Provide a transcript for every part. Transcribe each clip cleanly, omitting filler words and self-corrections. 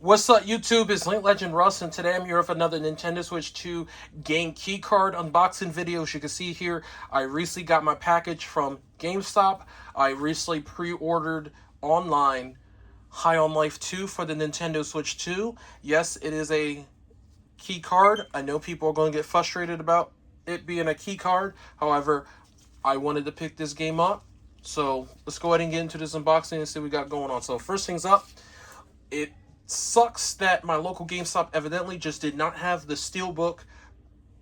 What's up, YouTube? It's Link Legend Russ, and today I'm here with another Nintendo Switch 2 game keycard unboxing video. As you can see here, I recently got my package from GameStop. I recently pre-ordered online High on Life 2 for the Nintendo Switch 2. Yes, it is a key card. I know people are going to get frustrated about it being a key card. However, I wanted to pick this game up. So let's go ahead and get into this unboxing and see what we got going on. So first things up, it sucks that my local GameStop evidently just did not have the Steelbook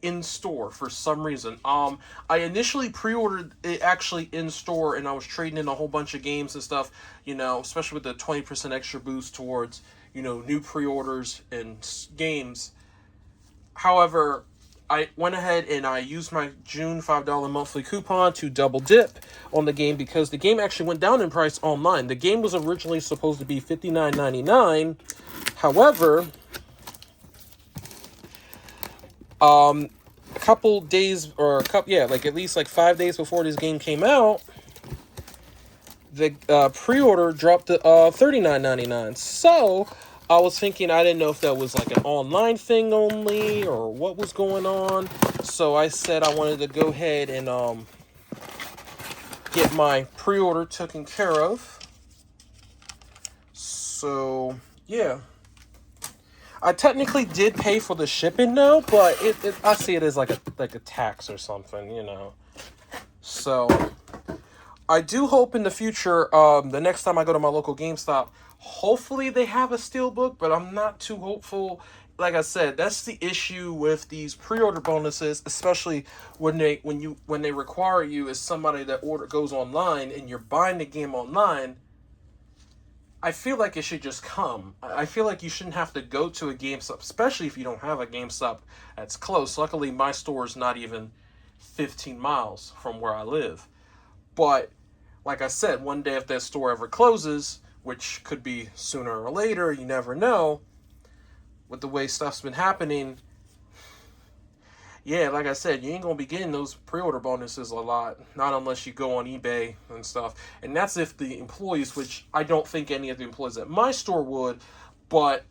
in store for some reason. I initially pre-ordered it actually in store, and I was trading in a whole bunch of games and stuff, especially with the 20% extra boost towards, new pre-orders and games. However, I went ahead and I used my June $5 monthly coupon to double dip on the game because the game actually went down in price online. The game was originally supposed to be $59.99. However, a couple days or at least 5 days before this game came out, the pre-order dropped to $39.99. So I was thinking, I didn't know if that was like an online thing only or what was going on. So I said I wanted to go ahead and get my pre-order taken care of. So yeah, I technically did pay for the shipping though, but I see it as like a tax or something, So I do hope in the future, the next time I go to my local GameStop, hopefully they have a Steelbook, but I'm not too hopeful. Like I said, that's the issue with these pre-order bonuses, especially when they require you as somebody that goes online and you're buying the game online. I feel like it should just come. I feel like you shouldn't have to go to a GameStop, especially if you don't have a GameStop that's close. Luckily, my store is not even 15 miles from where I live. But like I said, one day if that store ever closes, which could be sooner or later, you never know, with the way stuff's been happening, yeah, like I said, you ain't going to be getting those pre-order bonuses a lot, not unless you go on eBay and stuff. And that's if the employees, which I don't think any of the employees at my store would, but,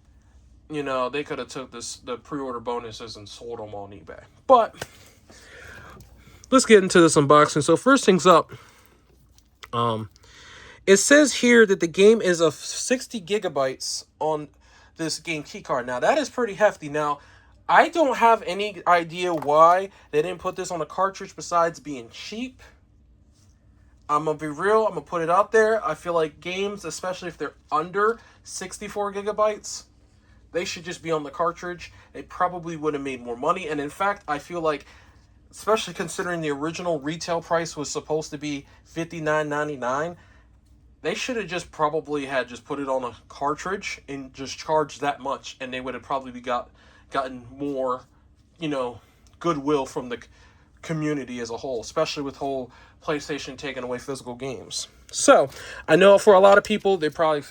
they could have took the pre-order bonuses and sold them on eBay. But let's get into this unboxing. So first things up, it says here that the game is of 60 gigabytes on this game keycard. Now, that is pretty hefty. Now, I don't have any idea why they didn't put this on a cartridge besides being cheap. I'm going to be real. I'm going to put it out there. I feel like games, especially if they're under 64 gigabytes, they should just be on the cartridge. It probably would have made more money. And in fact, I feel like, especially considering the original retail price was supposed to be $59.99, they should have just probably just put it on a cartridge and just charged that much, and they would have probably gotten more, goodwill from the community as a whole, especially with whole PlayStation taking away physical games. So I know for a lot of people, they probably,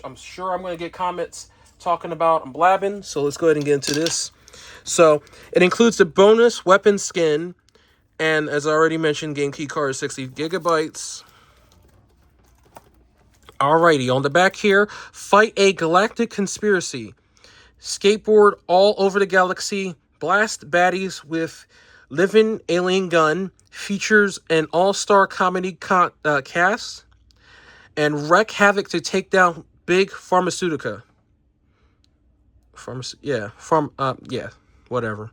I'm sure I'm going to get comments talking about I'm blabbing. So let's go ahead and get into this. So it includes the bonus weapon skin, and as I already mentioned, game key card is 60 gigabytes. Alrighty, on the back here, fight a galactic conspiracy. Skateboard all over the galaxy. Blast baddies with living alien gun. Features an all-star comedy cast. And wreak havoc to take down big pharmaceutica. Whatever.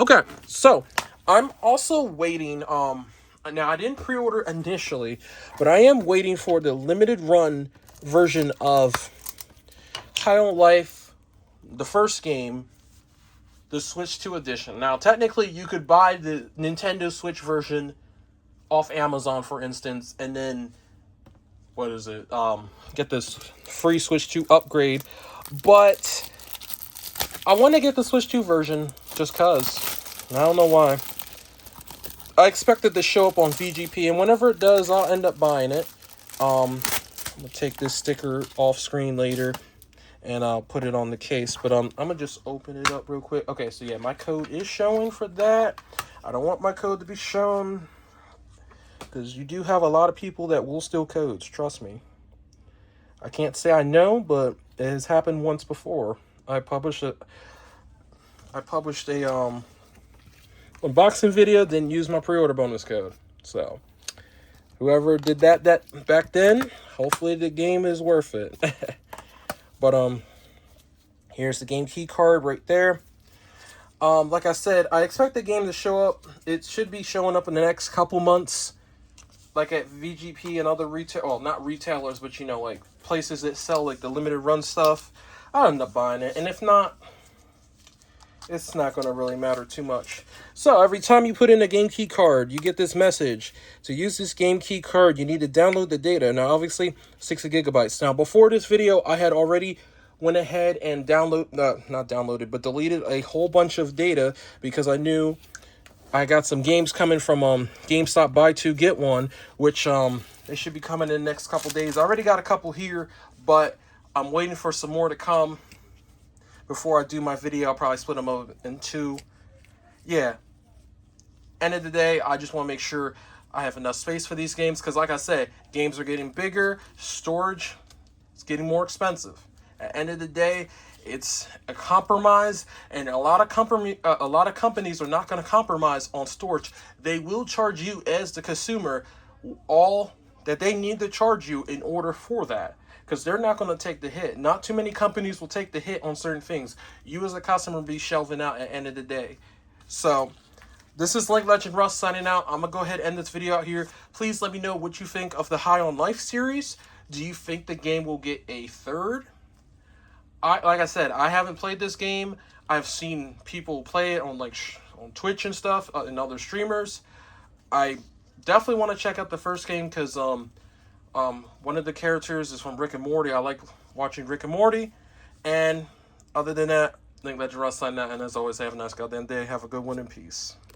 Okay, so I'm also waiting. Now, I didn't pre-order initially, but I am waiting for the limited run version of High on Life, the first game, the Switch 2 edition. Now, technically, you could buy the Nintendo Switch version off Amazon, for instance, and then, get this free Switch 2 upgrade. But I want to get the Switch 2 version just because. I don't know why. I expected to show up on VGP, and whenever it does, I'll end up buying it. I'm going to take this sticker off screen later, and I'll put it on the case. But I'm going to just open it up real quick. Okay, so yeah, my code is showing for that. I don't want my code to be shown, because you do have a lot of people that will steal codes, trust me. I can't say I know, but it has happened once before. I published a unboxing video, then used my pre-order bonus code. So whoever did that back then, hopefully the game is worth it. But here's the game key card right there. Like I said, I expect the game to show up. It should be showing up in the next couple months, like at VGP and other retail, well, not retailers, but you know, like places that sell like the limited run stuff. I'll end up buying it, and if not, it's not going to really matter too much. So every time you put in a game key card, you get this message. To use this game key card, you need to download the data. Now, obviously, 60 gigabytes. Now, before this video, I had already went ahead and not downloaded, but deleted a whole bunch of data because I knew I got some games coming from GameStop Buy Two Get One, which they should be coming in the next couple days. I already got a couple here, but I'm waiting for some more to come. Before I do my video, I'll probably split them up in two. Yeah. End of the day, I just want to make sure I have enough space for these games, because like I said, games are getting bigger, storage is getting more expensive. At the end of the day, it's a compromise, and a lot of companies are not going to compromise on storage. They will charge you as the consumer all that they need to charge you in order for that, because they're not going to take the hit. Not too many companies will take the hit on certain things. You as a customer will be shelving out at the end of the day. So this is Link Legend Russ signing out. I'm going to go ahead and end this video out here. Please let me know what you think of the High on Life series. Do you think the game will get a third? Like I said, I haven't played this game. I've seen people play it on on Twitch and stuff, and other streamers. I definitely want to check out the first game because one of the characters is from Rick and Morty. I like watching Rick and Morty. And other than that, Link Legend Russ signing out. And as always, have a nice goddamn day. Have a good one in peace.